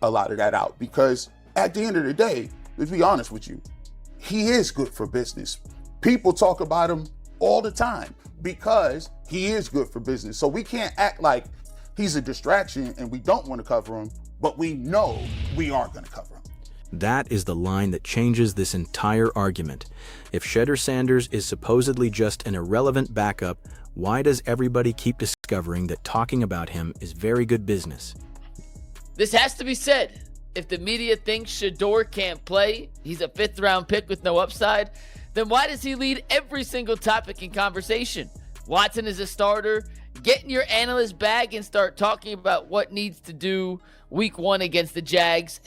a lot of that out, because at the end of the day, let's be honest with you, he is good for business. People talk about him all the time because he is good for business. So we can't act like he's a distraction and we don't want to cover him, but we know we are going to cover him. That is the line that changes this entire argument. If Shedeur Sanders is supposedly just an irrelevant backup, why does everybody keep discovering that talking about him is very good business? This has to be said. If the media thinks Shedeur can't play, he's a fifth-round pick with no upside, then why does he lead every single topic in conversation? Watson is a starter. Get in your analyst bag and start talking about what needs to do week 1 against the Jags,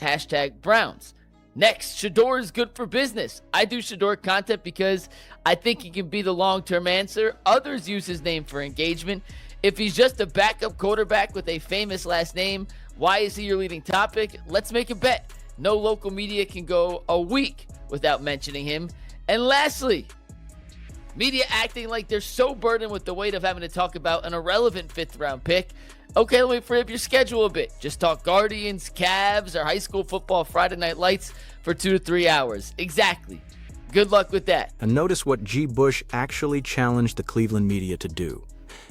#Browns. Next, Shedeur is good for business. I do Shedeur content because I think he can be the long-term answer. Others use his name for engagement. If he's just a backup quarterback with a famous last name, why is he your leading topic? Let's make a bet. No local media can go a week without mentioning him. And lastly, media acting like they're so burdened with the weight of having to talk about an irrelevant fifth-round pick. Okay, let me free up your schedule a bit. Just talk Guardians, Cavs, or high school football Friday Night Lights for 2 to 3 hours. Exactly. Good luck with that. And notice what G. Bush actually challenged the Cleveland media to do.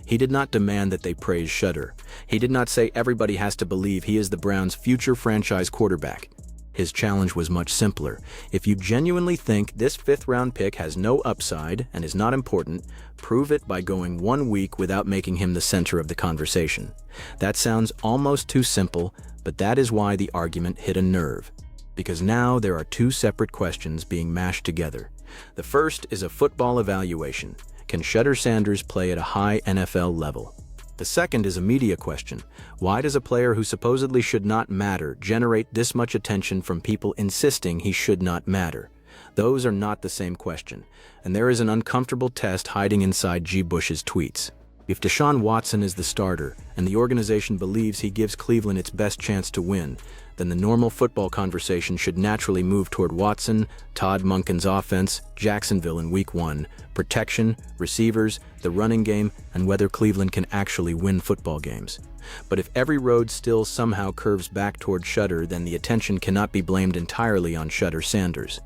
He did not demand that they praise Shedeur. He did not say everybody has to believe he is the Browns' future franchise quarterback. His challenge was much simpler. If you genuinely think this fifth-round pick has no upside and is not important, prove it by going 1 week without making him the center of the conversation. That sounds almost too simple, but that is why the argument hit a nerve. Because now there are 2 separate questions being mashed together. The first is a football evaluation. Can Shedeur Sanders play at a high NFL level? The second is a media question. Why does a player who supposedly should not matter generate this much attention from people insisting he should not matter? Those are not the same question, and there is an uncomfortable test hiding inside G. Bush's tweets. If Deshaun Watson is the starter, and the organization believes he gives Cleveland its best chance to win, then the normal football conversation should naturally move toward Watson, Todd Monken's offense, Jacksonville in Week 1, protection, receivers, the running game, and whether Cleveland can actually win football games. But if every road still somehow curves back toward Shedeur, then the attention cannot be blamed entirely on Shedeur Sanders.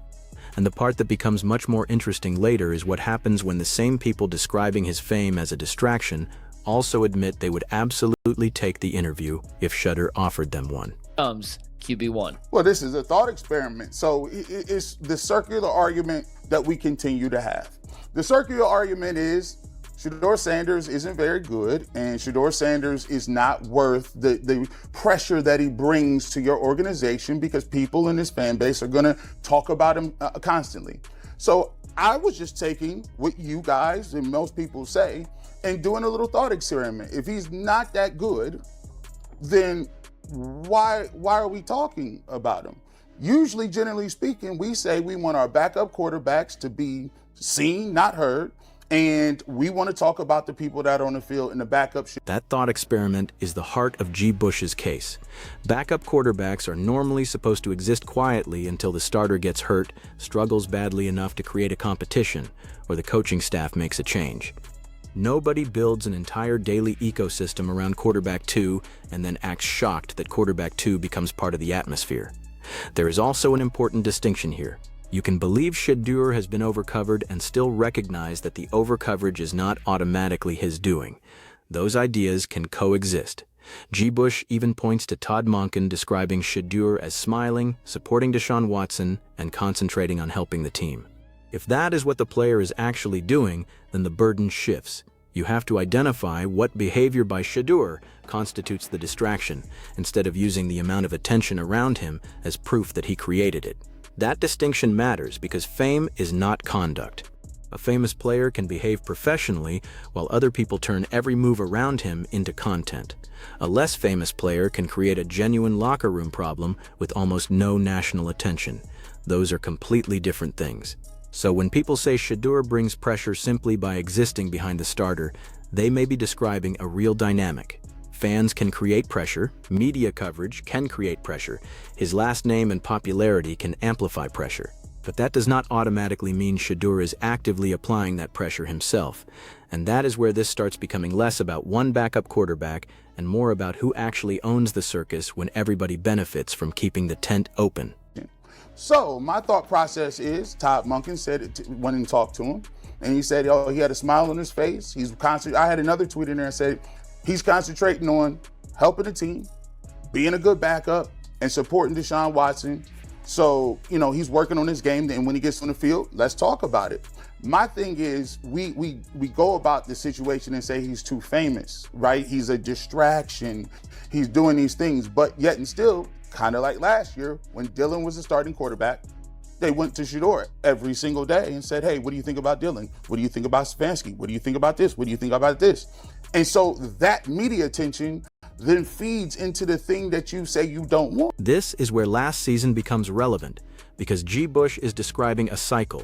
And the part that becomes much more interesting later is what happens when the same people describing his fame as a distraction also admit they would absolutely take the interview if Shedeur offered them one. QB1. Well, this is a thought experiment. So it's the circular argument that we continue to have. The circular argument is Shedeur Sanders isn't very good, and Shedeur Sanders is not worth the pressure that he brings to your organization, because people in his fan base are going to talk about him constantly. So I was just taking what you guys and most people say and doing a little thought experiment. If he's not that good, then why are we talking about him? Usually, generally speaking, we say we want our backup quarterbacks to be seen, not heard. And we want to talk about the people that are on the field in the backup. That thought experiment is the heart of G. Bush's case. Backup quarterbacks are normally supposed to exist quietly until the starter gets hurt, struggles badly enough to create a competition, or the coaching staff makes a change. Nobody builds an entire daily ecosystem around quarterback 2 and then acts shocked that quarterback 2 becomes part of the atmosphere. There is also an important distinction here. You can believe Shedeur has been overcovered and still recognize that the overcoverage is not automatically his doing. Those ideas can coexist. G. Bush even points to Todd Monken describing Shedeur as smiling, supporting Deshaun Watson, and concentrating on helping the team. If that is what the player is actually doing, then the burden shifts. You have to identify what behavior by Shedeur constitutes the distraction, instead of using the amount of attention around him as proof that he created it. That distinction matters because fame is not conduct. A famous player can behave professionally while other people turn every move around him into content. A less famous player can create a genuine locker room problem with almost no national attention. Those are completely different things. So when people say Shedeur brings pressure simply by existing behind the starter, they may be describing a real dynamic. Fans can create pressure, media coverage can create pressure, his last name and popularity can amplify pressure. But that does not automatically mean Shedeur is actively applying that pressure himself. And that is where this starts becoming less about one backup quarterback and more about who actually owns the circus when everybody benefits from keeping the tent open. So my thought process is, Todd Monken said it, went and talked to him, and he said, oh, he had a smile on his face. I had another tweet in there and said, he's concentrating on helping the team, being a good backup, and supporting Deshaun Watson. So, he's working on his game, and when he gets on the field, let's talk about it. My thing is, we go about the situation and say he's too famous, right? He's a distraction. He's doing these things, but yet and still, kind of like last year, when Dylan was the starting quarterback, they went to Shedeur every single day and said, hey, what do you think about Dylan? What do you think about Stefanski? What do you think about this? What do you think about this? And so that media attention then feeds into the thing that you say you don't want. This is where last season becomes relevant, because G. Bush is describing a cycle.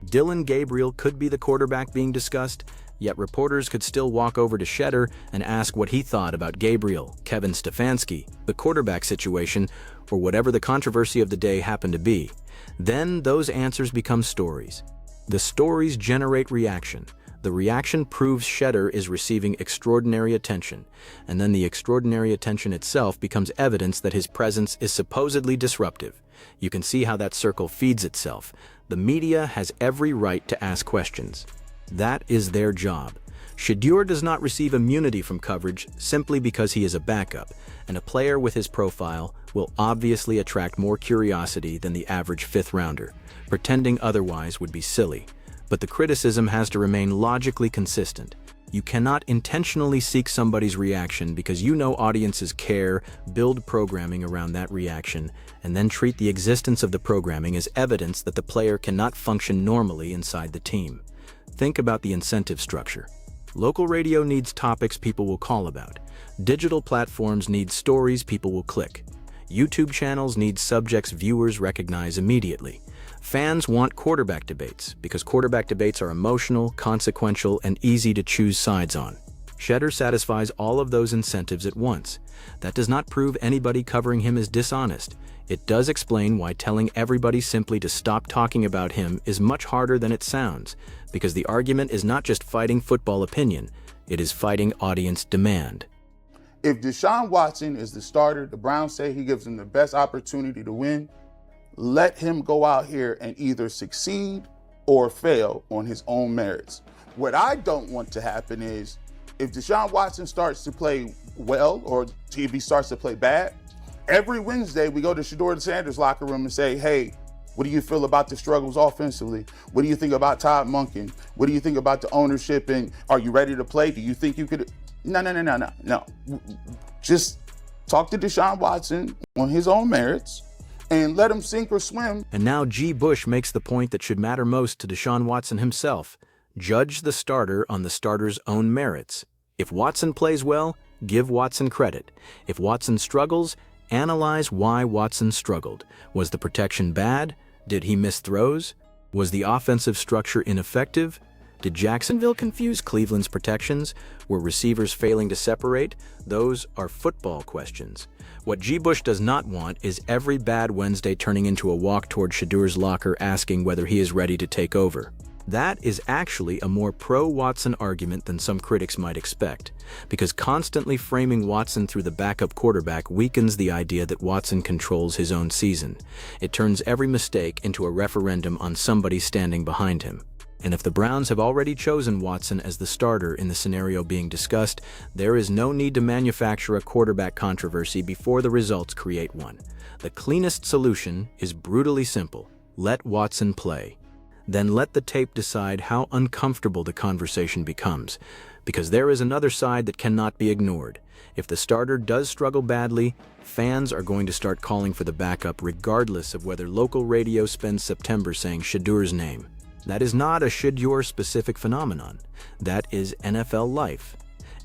Dylan Gabriel could be the quarterback being discussed, yet reporters could still walk over to Shedeur and ask what he thought about Gabriel, Kevin Stefanski, the quarterback situation, or whatever the controversy of the day happened to be. Then those answers become stories. The stories generate reaction. The reaction proves Shedeur is receiving extraordinary attention, and then the extraordinary attention itself becomes evidence that his presence is supposedly disruptive. You can see how that circle feeds itself. The media has every right to ask questions. That is their job. Shedeur does not receive immunity from coverage simply because he is a backup, and a player with his profile will obviously attract more curiosity than the average fifth-rounder. Pretending otherwise would be silly. But the criticism has to remain logically consistent. You cannot intentionally seek somebody's reaction because you know audiences care, build programming around that reaction, and then treat the existence of the programming as evidence that the player cannot function normally inside the team. Think about the incentive structure. Local radio needs topics people will call about. Digital platforms need stories people will click. YouTube channels need subjects viewers recognize immediately. Fans want quarterback debates because quarterback debates are emotional, consequential, and easy to choose sides on. Shedeur satisfies all of those incentives at once. That does not prove anybody covering him is dishonest. It does explain why telling everybody simply to stop talking about him is much harder than it sounds, because the argument is not just fighting football opinion, it is fighting audience demand. If Deshaun Watson is the starter, the Browns say he gives them the best opportunity to win. Let him go out here and either succeed or fail on his own merits. What I don't want to happen is if Deshaun Watson starts to play well or if he starts to play bad, every Wednesday we go to Shedeur Sanders' locker room and say, hey, what do you feel about the struggles offensively? What do you think about Todd Monken? What do you think about the ownership? And are you ready to play? Do you think you could? No. Just talk to Deshaun Watson on his own merits and let him sink or swim. And now G. Bush makes the point that should matter most to Deshaun Watson himself. Judge the starter on the starter's own merits. If Watson plays well, give Watson credit. If Watson struggles, analyze why Watson struggled. Was the protection bad? Did he miss throws? Was the offensive structure ineffective? Did Jacksonville confuse Cleveland's protections? Were receivers failing to separate? Those are football questions. What G. Bush does not want is every bad Wednesday turning into a walk toward Shedeur's locker asking whether he is ready to take over. That is actually a more pro-Watson argument than some critics might expect, because constantly framing Watson through the backup quarterback weakens the idea that Watson controls his own season. It turns every mistake into a referendum on somebody standing behind him. And if the Browns have already chosen Watson as the starter in the scenario being discussed, there is no need to manufacture a quarterback controversy before the results create one. The cleanest solution is brutally simple. Let Watson play. Then let the tape decide how uncomfortable the conversation becomes, because there is another side that cannot be ignored. If the starter does struggle badly, fans are going to start calling for the backup regardless of whether local radio spends September saying Shedeur's name. That is not a Shedeur-specific phenomenon. That is NFL life.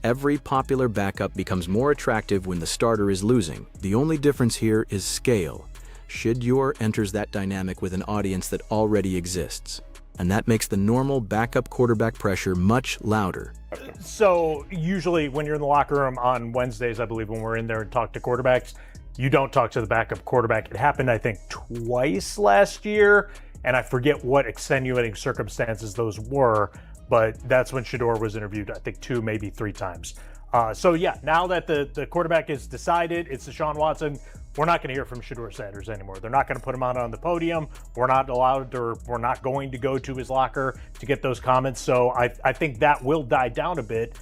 Every popular backup becomes more attractive when the starter is losing. The only difference here is scale. Shedeur enters that dynamic with an audience that already exists, and that makes the normal backup quarterback pressure much louder. So usually when you're in the locker room on Wednesdays, I believe when we're in there and talk to quarterbacks, you don't talk to the backup quarterback. It happened, I think, twice last year. and I forget what extenuating circumstances those were, but that's when Shedeur was interviewed, I think 2, maybe 3 times. So yeah, now that the quarterback is decided, it's Deshaun Watson, we're not going to hear from Shedeur Sanders anymore. They're not going to put him out on the podium. We're not allowed, or we're not going to go to his locker to get those comments. So I think that will die down a bit.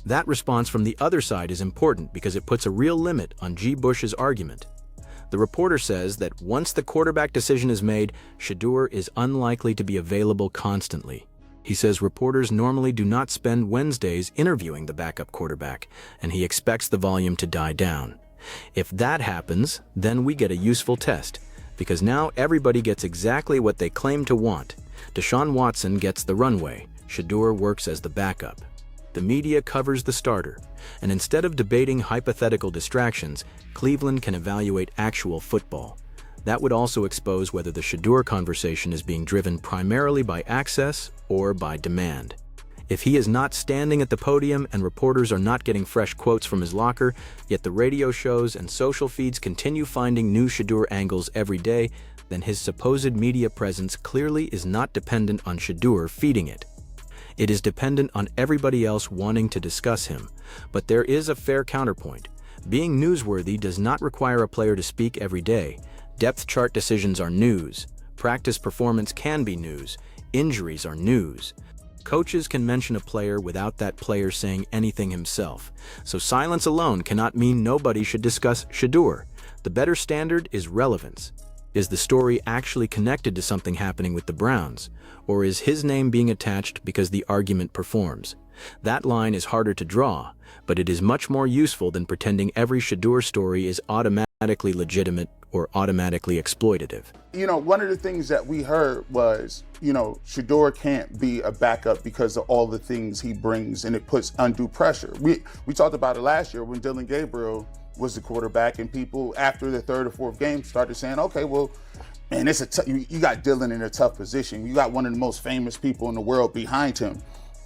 That response from the other side is important because it puts a real limit on G. Bush's argument. The reporter says that once the quarterback decision is made, Shedeur is unlikely to be available constantly. He says reporters normally do not spend Wednesdays interviewing the backup quarterback, and he expects the volume to die down. If that happens, then we get a useful test, because now everybody gets exactly what they claim to want. Deshaun Watson gets the runway. Shedeur works as the backup. The media covers the starter, and instead of debating hypothetical distractions, Cleveland can evaluate actual football. That would also expose whether the Shedeur conversation is being driven primarily by access or by demand. If he is not standing at the podium and reporters are not getting fresh quotes from his locker, yet the radio shows and social feeds continue finding new Shedeur angles every day, then his supposed media presence clearly is not dependent on Shedeur feeding it. It is dependent on everybody else wanting to discuss him. But there is a fair counterpoint. Being newsworthy does not require a player to speak every day. Depth chart decisions are news. Practice performance can be news. Injuries are news. Coaches can mention a player without that player saying anything himself. So silence alone cannot mean nobody should discuss Shedeur. The better standard is relevance. Is the story actually connected to something happening with the Browns? Or is his name being attached because the argument performs? That line is harder to draw, but it is much more useful than pretending every Shedeur story is automatically legitimate or automatically exploitative. You know, one of the things that we heard was, Shedeur can't be a backup because of all the things he brings, and it puts undue pressure. We talked about it last year when Dillon Gabriel was the quarterback, and people after the 3rd or 4th game started saying, okay, well, man, you got Dillon in a tough position. You got one of the most famous people in the world behind him.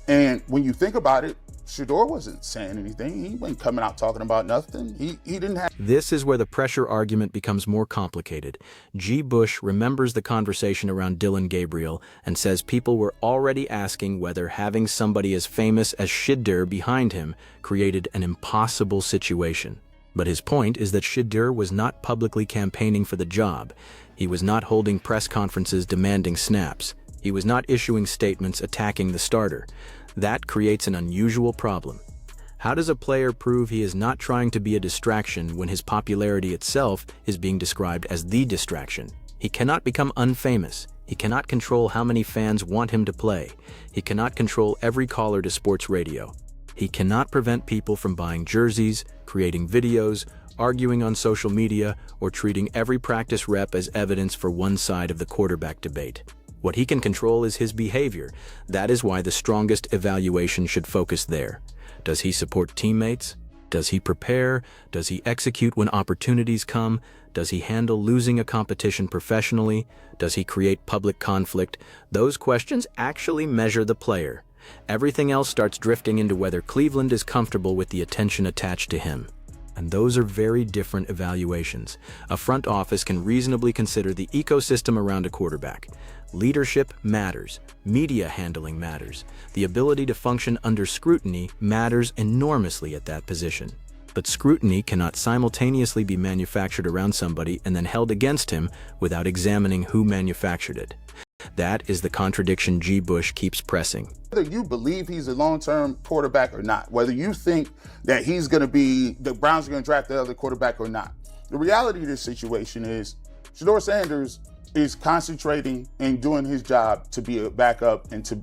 And when you think about it, Shedeur wasn't saying anything. He wasn't coming out talking about nothing. He didn't have... This is where the pressure argument becomes more complicated. G. Bush remembers the conversation around Dillon Gabriel and says people were already asking whether having somebody as famous as Shedeur behind him created an impossible situation. But his point is that Shedeur was not publicly campaigning for the job. He was not holding press conferences demanding snaps. He was not issuing statements attacking the starter. That creates an unusual problem. How does a player prove he is not trying to be a distraction when his popularity itself is being described as the distraction? He cannot become unfamous. He cannot control how many fans want him to play. He cannot control every caller to sports radio. He cannot prevent people from buying jerseys, creating videos, arguing on social media, or treating every practice rep as evidence for one side of the quarterback debate. What he can control is his behavior. That is why the strongest evaluation should focus there. Does he support teammates? Does he prepare? Does he execute when opportunities come? Does he handle losing a competition professionally? Does he create public conflict? Those questions actually measure the player. Everything else starts drifting into whether Cleveland is comfortable with the attention attached to him. And those are very different evaluations. A front office can reasonably consider the ecosystem around a quarterback. Leadership matters. Media handling matters. The ability to function under scrutiny matters enormously at that position. But scrutiny cannot simultaneously be manufactured around somebody and then held against him without examining who manufactured it. That is the contradiction G. Bush keeps pressing. Whether you believe he's a long-term quarterback or not, whether you think that the Browns are going to draft the other quarterback or not, the reality of this situation is Shedeur Sanders is concentrating and doing his job to be a backup and to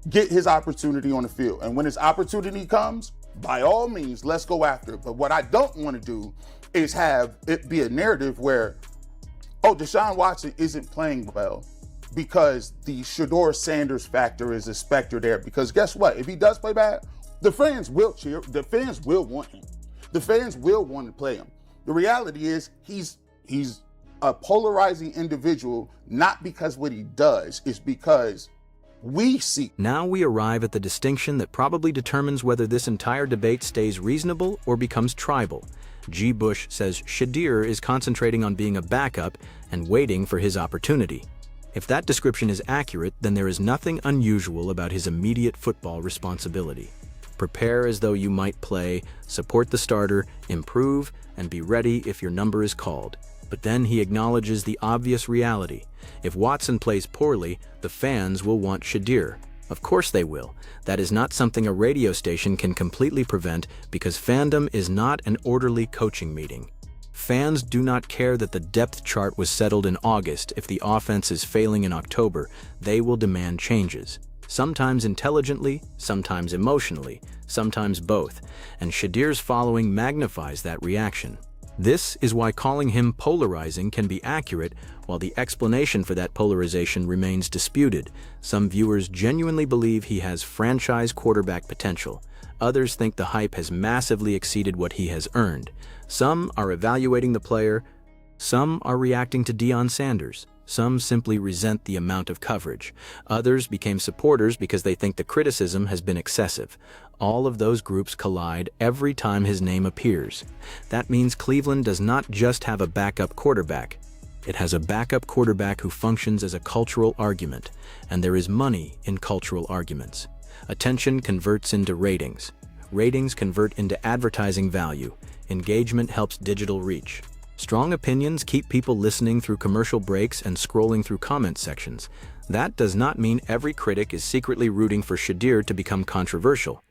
get his opportunity on the field. And when his opportunity comes, by all means, let's go after it. But what I don't want to do is have it be a narrative where, Deshaun Watson isn't playing well because the Shedeur Sanders factor is a specter there. Because guess what? If he does play bad, the fans will cheer. The fans will want him. The fans will want to play him. The reality is he's a polarizing individual, not because what he does, it's because we see. Now we arrive at the distinction that probably determines whether this entire debate stays reasonable or becomes tribal. G. Bush says Shedeur is concentrating on being a backup and waiting for his opportunity. If that description is accurate, then there is nothing unusual about his immediate football responsibility. Prepare as though you might play, support the starter, improve, and be ready if your number is called. But then he acknowledges the obvious reality. If Watson plays poorly, the fans will want Shedeur. Of course they will. That is not something a radio station can completely prevent because fandom is not an orderly coaching meeting. Fans do not care that the depth chart was settled in August. If the offense is failing in October, they will demand changes. Sometimes intelligently, sometimes emotionally, sometimes both, and Shedeur's following magnifies that reaction. This is why calling him polarizing can be accurate, while the explanation for that polarization remains disputed. Some viewers genuinely believe he has franchise quarterback potential. Others think the hype has massively exceeded what he has earned. Some are evaluating the player. Some are reacting to Deion Sanders. Some simply resent the amount of coverage. Others became supporters because they think the criticism has been excessive. All of those groups collide every time his name appears. That means Cleveland does not just have a backup quarterback. It has a backup quarterback who functions as a cultural argument, and there is money in cultural arguments. Attention converts into ratings. Ratings convert into advertising value. Engagement helps digital reach. Strong opinions keep people listening through commercial breaks and scrolling through comment sections. That does not mean every critic is secretly rooting for Shedeur to become controversial.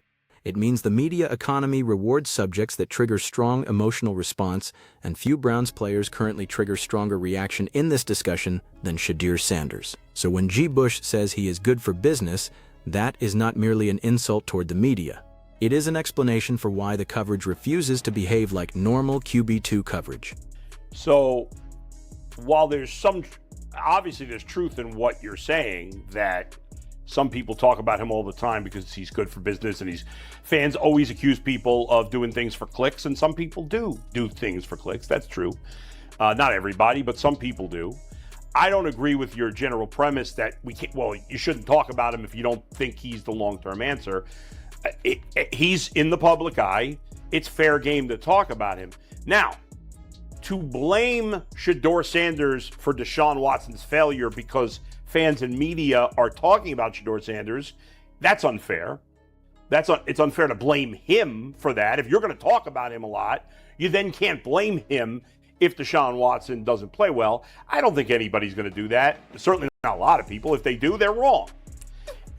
It means the media economy rewards subjects that trigger strong emotional response, and few Browns players currently trigger stronger reaction in this discussion than Shedeur Sanders. So when G. Bush says he is good for business, that is not merely an insult toward the media. It is an explanation for why the coverage refuses to behave like normal QB2 coverage. So while there's obviously there's truth in what you're saying, that some people talk about him all the time because he's good for business, and fans always accuse people of doing things for clicks, and some people do things for clicks. That's true. Not everybody, but some people do. I don't agree with your general premise that you shouldn't talk about him if you don't think he's the long-term answer. He's in the public eye. It's fair game to talk about him. Now, to blame Shedeur Sanders for Deshaun Watson's failure because fans and media are talking about Shedeur Sanders, that's unfair. It's unfair to blame him for that. If you're going to talk about him a lot, you then can't blame him if Deshaun Watson doesn't play well. I don't think anybody's going to do that. Certainly not a lot of people. If they do, they're wrong.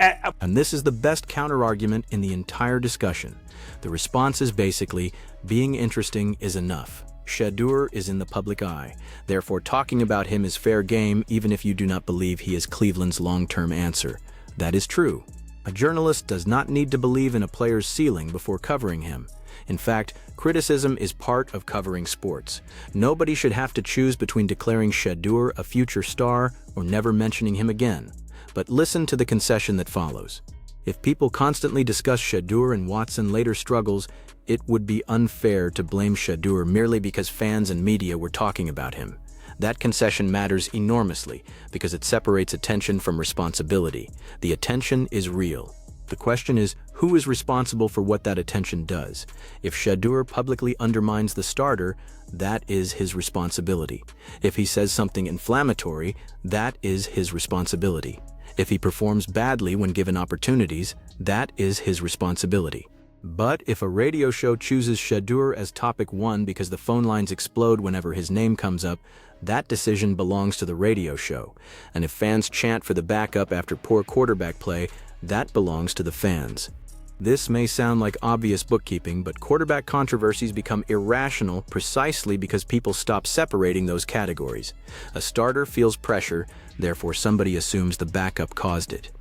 And this is the best counter-argument in the entire discussion. The response is basically, being interesting is enough. Shedeur is in the public eye. Therefore, talking about him is fair game even if you do not believe he is Cleveland's long-term answer. That is true. A journalist does not need to believe in a player's ceiling before covering him. In fact, criticism is part of covering sports. Nobody should have to choose between declaring Shedeur a future star or never mentioning him again. But listen to the concession that follows. If people constantly discuss Shedeur and Watson later struggles, it would be unfair to blame Shedeur merely because fans and media were talking about him. That concession matters enormously because it separates attention from responsibility. The attention is real. The question is, who is responsible for what that attention does? If Shedeur publicly undermines the starter, that is his responsibility. If he says something inflammatory, that is his responsibility. If he performs badly when given opportunities, that is his responsibility. But if a radio show chooses Shedeur as topic 1 because the phone lines explode whenever his name comes up, that decision belongs to the radio show. And if fans chant for the backup after poor quarterback play, that belongs to the fans. This may sound like obvious bookkeeping, but quarterback controversies become irrational precisely because people stop separating those categories. A starter feels pressure, therefore somebody assumes the backup caused it.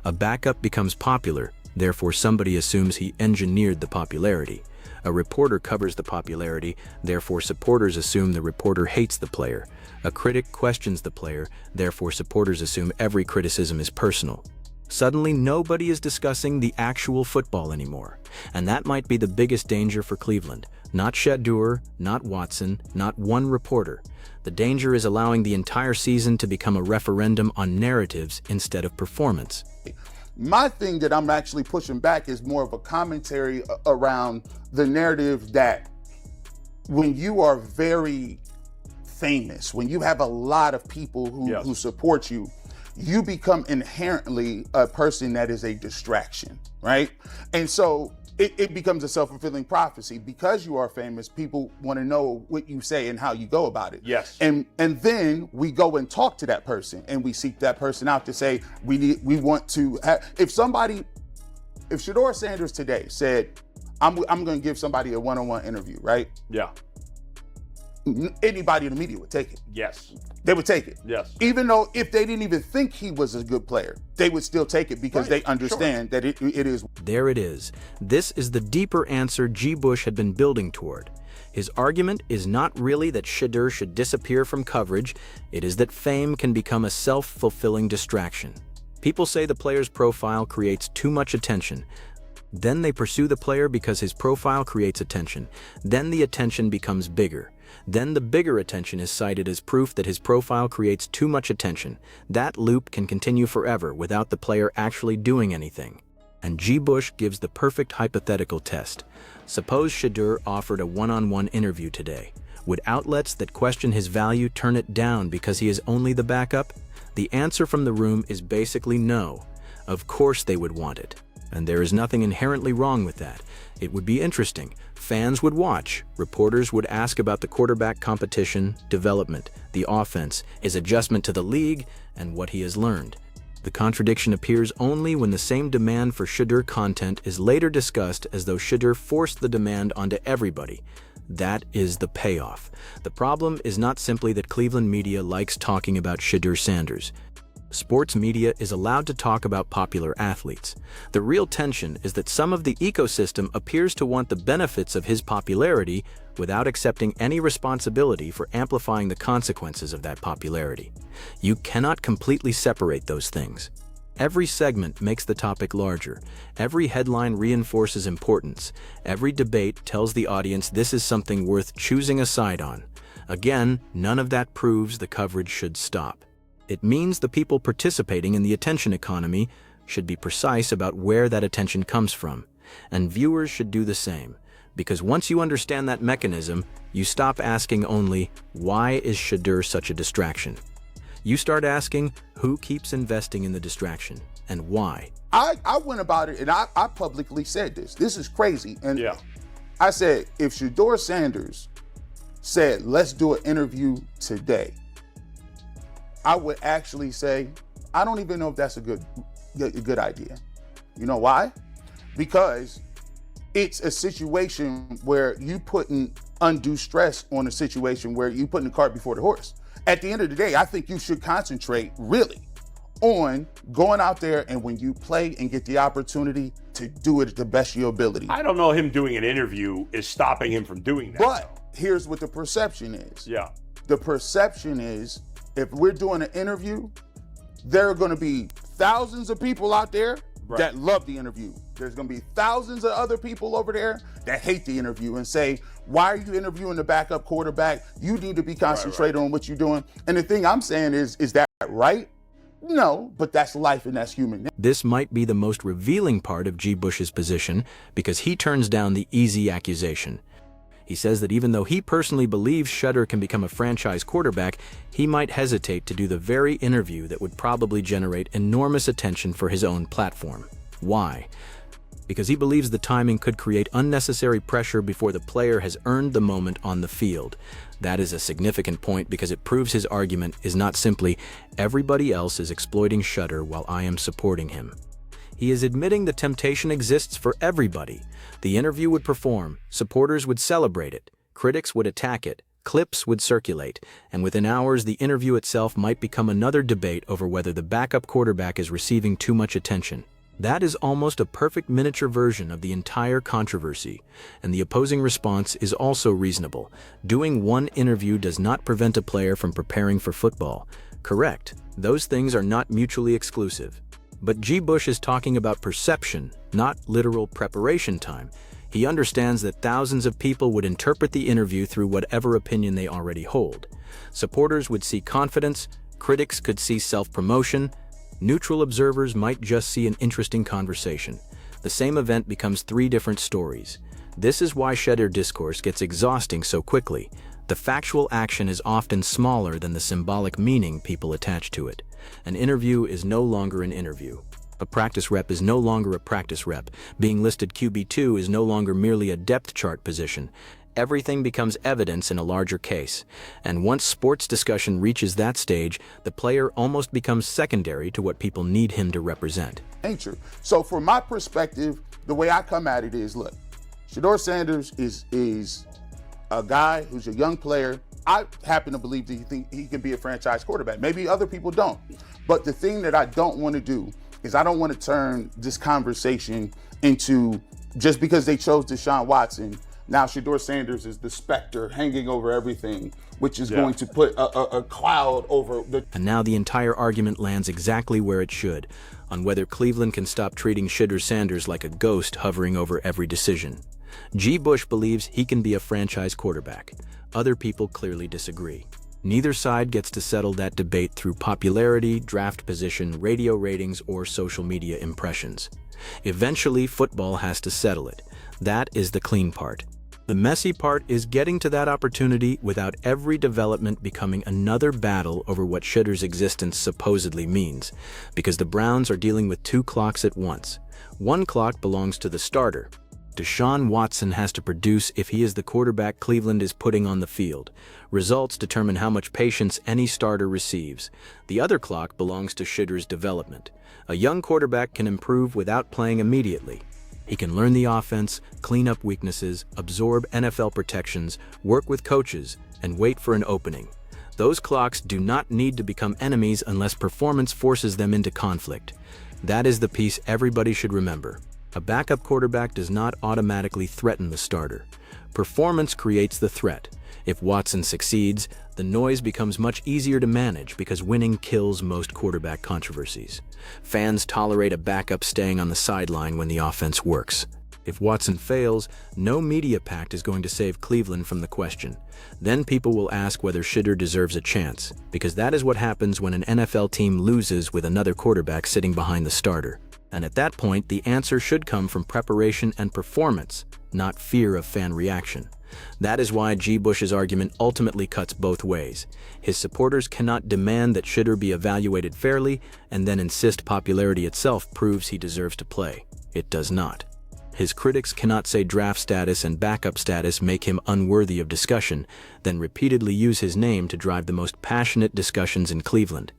A backup becomes popular, therefore somebody assumes he engineered the popularity. A reporter covers the popularity, therefore supporters assume the reporter hates the player. A critic questions the player, therefore supporters assume every criticism is personal. Suddenly, nobody is discussing the actual football anymore. And that might be the biggest danger for Cleveland. Not Shedeur, not Watson, not one reporter. The danger is allowing the entire season to become a referendum on narratives instead of performance. My thing that I'm actually pushing back is more of a commentary around the narrative that when you are very famous, when you have a lot of people who support you, you become inherently a person that is a distraction, right? And so it becomes a self-fulfilling prophecy. Because you are famous, people want to know what you say and how you go about it. Yes. And then we go and talk to that person, and we seek that person out to say, we want to have, if Shedeur Sanders today said, I'm going to give somebody a one-on-one interview, right? Yeah. Anybody in the media would take it. Yes. They would take it. Yes. Even though if they didn't even think he was a good player, they would still take it because they understand that it is. There it is. This is the deeper answer G. Bush had been building toward. His argument is not really that Shedeur should disappear from coverage. It is that fame can become a self-fulfilling distraction. People say the player's profile creates too much attention. Then they pursue the player because his profile creates attention. Then the attention becomes bigger. Then the bigger attention is cited as proof that his profile creates too much attention. That loop can continue forever without the player actually doing anything. And G. Bush gives the perfect hypothetical test. Suppose Shedeur offered a one-on-one interview today. Would outlets that question his value turn it down because he is only the backup? The answer from the room is basically no. Of course they would want it. And there is nothing inherently wrong with that. It would be interesting. Fans would watch. Reporters would ask about the quarterback competition, development, the offense, his adjustment to the league, and what he has learned. The contradiction appears only when the same demand for Shedeur content is later discussed as though Shedeur forced the demand onto everybody. That is the payoff. The problem is not simply that Cleveland media likes talking about Shedeur Sanders. Sports media is allowed to talk about popular athletes. The real tension is that some of the ecosystem appears to want the benefits of his popularity without accepting any responsibility for amplifying the consequences of that popularity. You cannot completely separate those things. Every segment makes the topic larger. Every headline reinforces importance. Every debate tells the audience this is something worth choosing a side on. Again, none of that proves the coverage should stop. It means the people participating in the attention economy should be precise about where that attention comes from, and viewers should do the same, because once you understand that mechanism, you stop asking only, why is Shedeur such a distraction? You start asking, who keeps investing in the distraction, and why? I went about it, and I publicly said this. This is crazy. And Yeah. I said, if Shedeur Sanders said, let's do an interview today, I would actually say, I don't even know if that's a good idea. You know why? Because it's a situation where you putting undue stress on a situation where you putting the cart before the horse. At the end of the day, I think you should concentrate really on going out there and when you play and get the opportunity to do it at the best of your ability. I don't know him doing an interview is stopping him from doing that. But here's what the perception is. Yeah. The perception is, if we're doing an interview, there are going to be thousands of people out there that love the interview. There's going to be thousands of other people over there that hate the interview and say, why are you interviewing the backup quarterback? You need to be concentrated on what you're doing. And the thing I'm saying is that right? No, but that's life and that's human. This might be the most revealing part of G. Bush's position because he turns down the easy accusation. He says that even though he personally believes Shedeur can become a franchise quarterback, he might hesitate to do the very interview that would probably generate enormous attention for his own platform. Why? Because he believes the timing could create unnecessary pressure before the player has earned the moment on the field. That is a significant point because it proves his argument is not simply, everybody else is exploiting Shedeur while I am supporting him. He is admitting the temptation exists for everybody. The interview would perform, supporters would celebrate it, critics would attack it, clips would circulate, and within hours the interview itself might become another debate over whether the backup quarterback is receiving too much attention. That is almost a perfect miniature version of the entire controversy, and the opposing response is also reasonable. Doing one interview does not prevent a player from preparing for football. Correct, those things are not mutually exclusive. But G. Bush is talking about perception, not literal preparation time. He understands that thousands of people would interpret the interview through whatever opinion they already hold. Supporters would see confidence, critics could see self-promotion, neutral observers might just see an interesting conversation. The same event becomes three different stories. This is why Shedeur discourse gets exhausting so quickly. The factual action is often smaller than the symbolic meaning people attach to it. An interview is no longer an interview. A practice rep is no longer a practice rep. Being listed QB2 is no longer merely a depth chart position. Everything becomes evidence in a larger case. And once sports discussion reaches that stage, the player almost becomes secondary to what people need him to represent. Nature. So from my perspective, the way I come at it is, look, Shedeur Sanders is a guy who's a young player. I happen to believe that he can be a franchise quarterback. Maybe other people don't. But the thing that I don't want to do is I don't want to turn this conversation into, just because they chose Deshaun Watson, now Shedeur Sanders is the specter hanging over everything, which is going to put a cloud over the... And now the entire argument lands exactly where it should, on whether Cleveland can stop treating Shedeur Sanders like a ghost hovering over every decision. G. Bush believes he can be a franchise quarterback. Other people clearly disagree. Neither side gets to settle that debate through popularity, draft position, radio ratings, or social media impressions. Eventually, football has to settle it. That is the clean part. The messy part is getting to that opportunity without every development becoming another battle over what Shedeur's existence supposedly means, because the Browns are dealing with two clocks at once. One clock belongs to the starter. Deshaun Watson has to produce if he is the quarterback Cleveland is putting on the field. Results determine how much patience any starter receives. The other clock belongs to Shedeur's development. A young quarterback can improve without playing immediately. He can learn the offense, clean up weaknesses, absorb NFL protections, work with coaches, and wait for an opening. Those clocks do not need to become enemies unless performance forces them into conflict. That is the piece everybody should remember. A backup quarterback does not automatically threaten the starter. Performance creates the threat. If Watson succeeds, the noise becomes much easier to manage because winning kills most quarterback controversies. Fans tolerate a backup staying on the sideline when the offense works. If Watson fails, no media pact is going to save Cleveland from the question. Then people will ask whether Shedeur deserves a chance, because that is what happens when an NFL team loses with another quarterback sitting behind the starter. And at that point, the answer should come from preparation and performance, not fear of fan reaction. That is why G. Bush's argument ultimately cuts both ways. His supporters cannot demand that Shedeur be evaluated fairly and then insist popularity itself proves he deserves to play. It does not. His critics cannot say draft status and backup status make him unworthy of discussion, then repeatedly use his name to drive the most passionate discussions in Cleveland.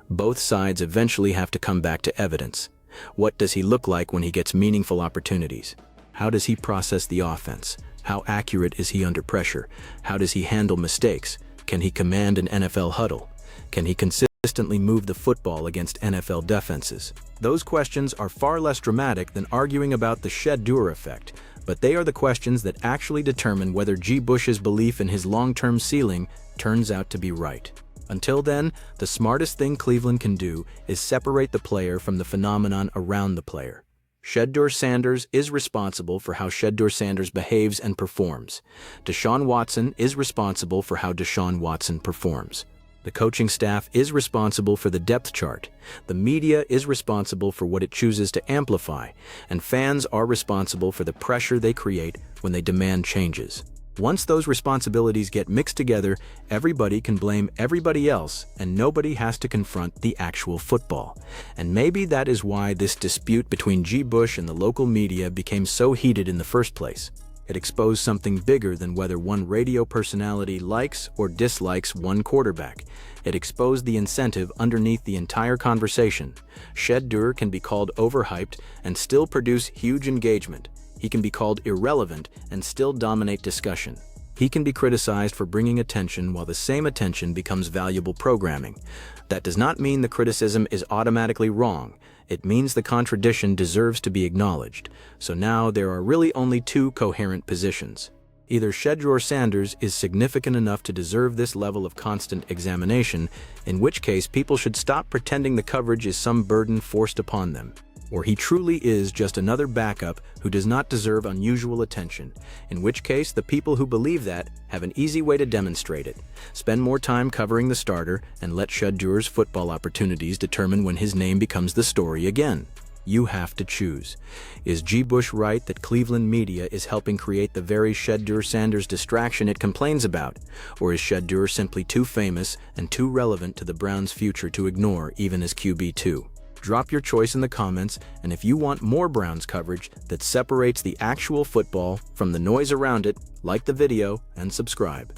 Both sides eventually have to come back to evidence. What does he look like when he gets meaningful opportunities? How does he process the offense? How accurate is he under pressure? How does he handle mistakes? Can he command an NFL huddle? Can he consistently move the football against NFL defenses? Those questions are far less dramatic than arguing about the Shedeur effect, but they are the questions that actually determine whether G. Bush's belief in his long-term ceiling turns out to be right. Until then, the smartest thing Cleveland can do is separate the player from the phenomenon around the player. Shedeur Sanders is responsible for how Shedeur Sanders behaves and performs. Deshaun Watson is responsible for how Deshaun Watson performs. The coaching staff is responsible for the depth chart. The media is responsible for what it chooses to amplify, and fans are responsible for the pressure they create when they demand changes. Once those responsibilities get mixed together, everybody can blame everybody else and nobody has to confront the actual football. And maybe that is why this dispute between G. Bush and the local media became so heated in the first place. It exposed something bigger than whether one radio personality likes or dislikes one quarterback. It exposed the incentive underneath the entire conversation. Shedeur can be called overhyped and still produce huge engagement. He can be called irrelevant and still dominate discussion. He can be criticized for bringing attention while the same attention becomes valuable programming. That does not mean the criticism is automatically wrong. It means the contradiction deserves to be acknowledged. So now there are really only two coherent positions. Either Shedeur Sanders is significant enough to deserve this level of constant examination, in which case people should stop pretending the coverage is some burden forced upon them. Or he truly is just another backup who does not deserve unusual attention, in which case the people who believe that have an easy way to demonstrate it. Spend more time covering the starter and let Shedeur's football opportunities determine when his name becomes the story again. You have to choose. Is G. Bush right that Cleveland media is helping create the very Shedeur Sanders distraction it complains about? Or is Shedeur simply too famous and too relevant to the Browns' future to ignore even as QB2? Drop your choice in the comments, and if you want more Browns coverage that separates the actual football from the noise around it, like the video and subscribe.